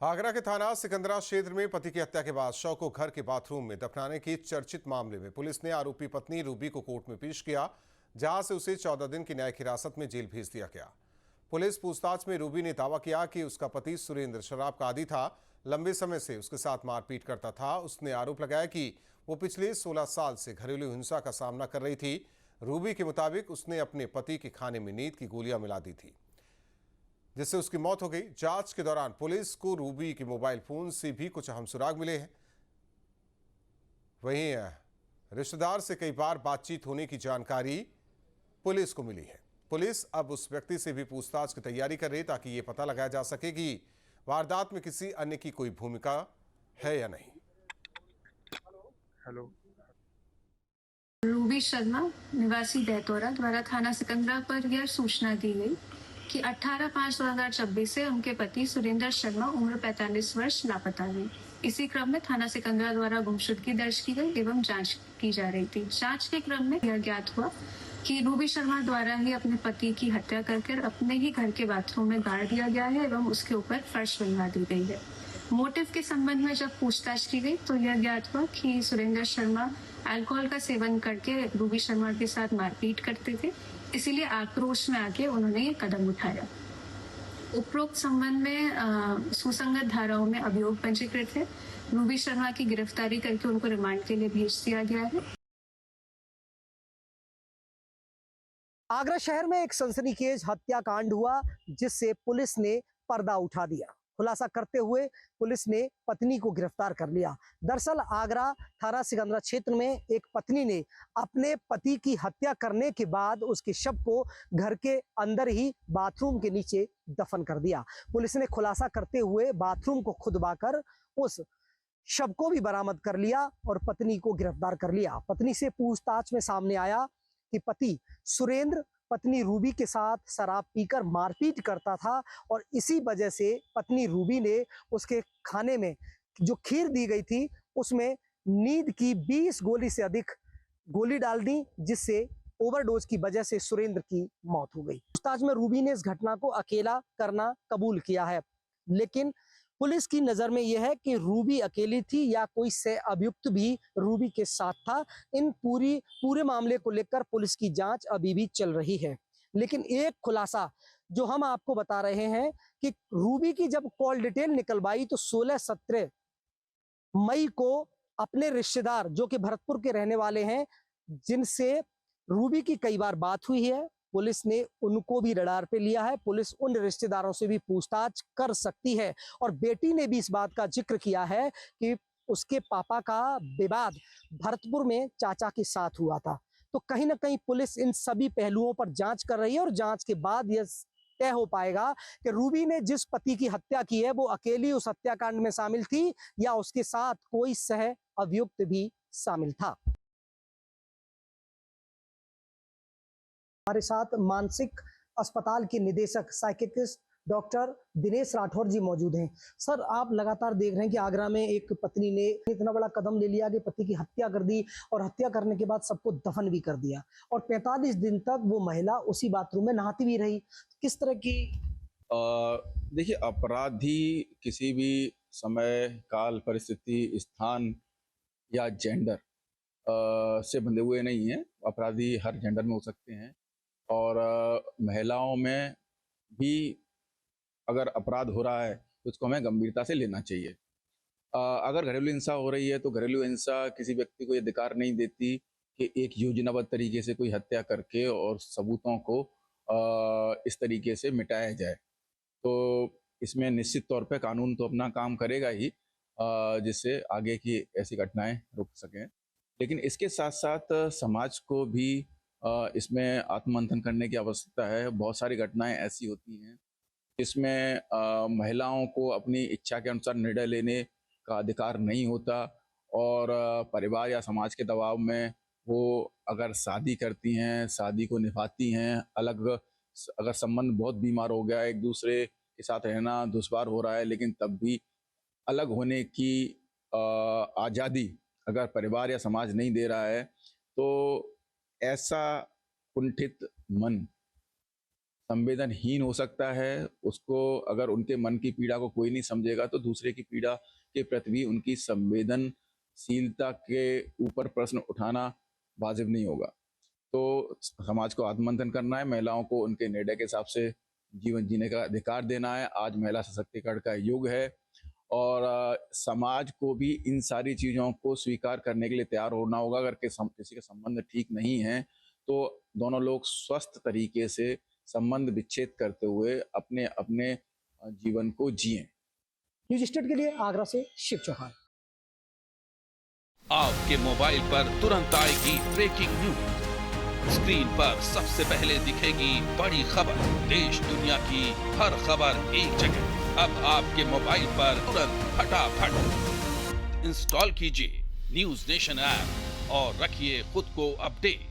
आगरा के थाना सिकंदरा क्षेत्र में पति की हत्या के बाद शव को घर के बाथरूम में दफनाने के चर्चित मामले में पुलिस ने आरोपी पत्नी रूबी को कोर्ट में पेश किया, जहां से उसे 14 दिन की न्यायिक हिरासत में जेल भेज दिया गया। पुलिस पूछताछ में रूबी ने दावा किया कि उसका पति सुरेंद्र शराब का आदी था, लंबे समय से उसके साथ मारपीट करता था। उसने आरोप लगाया कि वो पिछले 16 साल से घरेलू हिंसा का सामना कर रही थी। रूबी के मुताबिक उसने अपने पति के खाने में नींद की गोलियां मिला दी थी, जिससे उसकी मौत हो गई। जांच के दौरान पुलिस को रूबी के मोबाइल फोन से भी कुछ अहम सुराग मिले हैं। वहीं रिश्तेदार से कई बार बातचीत होने की जानकारी पुलिस को मिली है। पुलिस अब उस व्यक्ति से भी पूछताछ की तैयारी कर रही है, ताकि ये पता लगाया जा सके कि वारदात में किसी अन्य की कोई भूमिका है या नहीं। हेलो। रूबी शर्मा निवासी दहतौरा द्वारा थाना सिकंदरा पर यह सूचना दी गई कि 18/5/2026 से उनके पति सुरेंद्र शर्मा उम्र 45 वर्ष लापता हैं। इसी क्रम में थाना सिकंदरा द्वारा गुमशुदगी दर्ज की गई एवं जांच की जा रही थी। जांच के क्रम में यह ज्ञात हुआ कि रूबी शर्मा द्वारा ही अपने पति की हत्या कर अपने ही घर के बाथरूम में गाड़ दिया गया है एवं उसके ऊपर फर्श बनवा दी गई है। मोटिव के संबंध में जब पूछताछ की गई तो यह ज्ञात हुआ कि सुरेंद्र शर्मा अल्कोहल का सेवन करके रूबी शर्मा के साथ मारपीट करते थे, इसीलिए आक्रोश में आके उन्होंने ये कदम उठाया। उपरोक्त संबंध में सुसंगत धाराओं में अभियोग पंजीकृत है। रूबी शर्मा की गिरफ्तारी करके उनको रिमांड के लिए भेज दिया गया है। आगरा शहर में एक सनसनीखेज हत्याकांड हुआ, जिससे पुलिस ने पर्दा उठा दिया। खुलासा करते हुए पुलिस ने पत्नी को गिरफ्तार कर लिया। दरअसल आगरा थाना सिकंदरा क्षेत्र में एक पत्नी ने अपने पति की हत्या करने के बाद उसके शव को घर के अंदर ही बाथरूम के नीचे दफन कर दिया। पुलिस ने खुलासा करते हुए बाथरूम को खुदवाकर उस शव को भी बरामद कर लिया और पत्नी को गिरफ्तार कर लिया। पत्नी से पूछताछ में सामने आया कि पति सुरेंद्र पत्नी रूबी के साथ शराब पीकर मारपीट करता था और इसी वजह से पत्नी रूबी ने उसके खाने में जो खीर दी गई थी उसमें नींद की 20 गोली से अधिक गोली डाल दी, जिससे ओवरडोज की वजह से सुरेंद्र की मौत हो गई। पूछताछ में रूबी ने इस घटना को अकेला करना कबूल किया है, लेकिन पुलिस की नजर में यह है कि रूबी अकेली थी या कोई सह अभियुक्त भी रूबी के साथ था। इन पूरे मामले को लेकर पुलिस की जांच अभी भी चल रही है। लेकिन एक खुलासा जो हम आपको बता रहे हैं कि रूबी की जब कॉल डिटेल निकलवाई तो 16-17 मई को अपने रिश्तेदार जो कि भरतपुर के रहने वाले हैं, जिनसे रूबी की कई बार बात हुई है, पुलिस ने उनको भी रडार पे लिया है। पुलिस उन रिश्तेदारों से भी पूछताछ कर सकती है और बेटी ने भी इस बात का जिक्र किया है कि उसके पापा का विवाद भरतपुर में चाचा के साथ हुआ था। तो कहीं ना कहीं पुलिस इन सभी पहलुओं पर जांच कर रही है और जांच के बाद यह तय हो पाएगा कि रूबी ने जिस पति की हत्या की है वो अकेली उस हत्याकांड में शामिल थी या उसके साथ कोई सह अभियुक्त भी शामिल था। हमारे साथ मानसिक अस्पताल के निदेशक साइकियाट्रिस्ट डॉक्टर दिनेश राठौर जी मौजूद हैं। सर, आप लगातार देख रहे हैं कि आगरा में एक पत्नी ने इतना बड़ा कदम ले लिया कि पति की हत्या कर दी और हत्या करने के बाद सबको दफन भी कर दिया और 45 दिन तक वो महिला उसी बाथरूम में नहाती भी रही। किस तरह की देखिए, अपराधी किसी भी समय, काल, परिस्थिति, स्थान या जेंडर से बंधे हुए नहीं है। अपराधी हर जेंडर में हो सकते हैं और महिलाओं में भी अगर अपराध हो रहा है तो उसको हमें गंभीरता से लेना चाहिए। अगर घरेलू हिंसा हो रही है तो घरेलू हिंसा किसी व्यक्ति को ये अधिकार नहीं देती कि एक योजनाबद्ध तरीके से कोई हत्या करके और सबूतों को इस तरीके से मिटाया जाए। तो इसमें निश्चित तौर पे कानून तो अपना काम करेगा ही, जिससे आगे की ऐसी घटनाएं रुक सकें। लेकिन इसके साथ साथ समाज को भी इसमें आत्ममंथन करने की आवश्यकता है। बहुत सारी घटनाएं ऐसी होती हैं जिसमें महिलाओं को अपनी इच्छा के अनुसार निर्णय लेने का अधिकार नहीं होता और परिवार या समाज के दबाव में वो अगर शादी करती हैं, शादी को निभाती हैं, अलग अगर संबंध बहुत बीमार हो गया, एक दूसरे के साथ रहना दुश्वार हो रहा है, लेकिन तब भी अलग होने की आज़ादी अगर परिवार या समाज नहीं दे रहा है तो ऐसा कुंठित मन संवेदनहीन हो सकता है। उसको अगर उनके मन की पीड़ा को कोई नहीं समझेगा तो दूसरे की पीड़ा के प्रति भी उनकी संवेदनशीलता के ऊपर प्रश्न उठाना वाजिब नहीं होगा। तो समाज को आत्ममंथन करना है, महिलाओं को उनके निर्णय के हिसाब से जीवन जीने का अधिकार देना है। आज महिला सशक्तिकरण का युग है और समाज को भी इन सारी चीज़ों को स्वीकार करने के लिए तैयार होना होगा। अगर किसी के संबंध ठीक नहीं है तो दोनों लोग स्वस्थ तरीके से संबंध विच्छेद करते हुए अपने अपने जीवन को जिएं। न्यूज स्टेट के लिए आगरा से शिव चौहान। आपके मोबाइल पर तुरंत आएगी ब्रेकिंग न्यूज। स्क्रीन पर सबसे पहले दिखेगी बड़ी खबर। देश दुनिया की हर खबर एक जगह। अब आपके मोबाइल पर तुरंत फटाफट इंस्टॉल कीजिए न्यूज नेशन ऐप और रखिए खुद को अपडेट।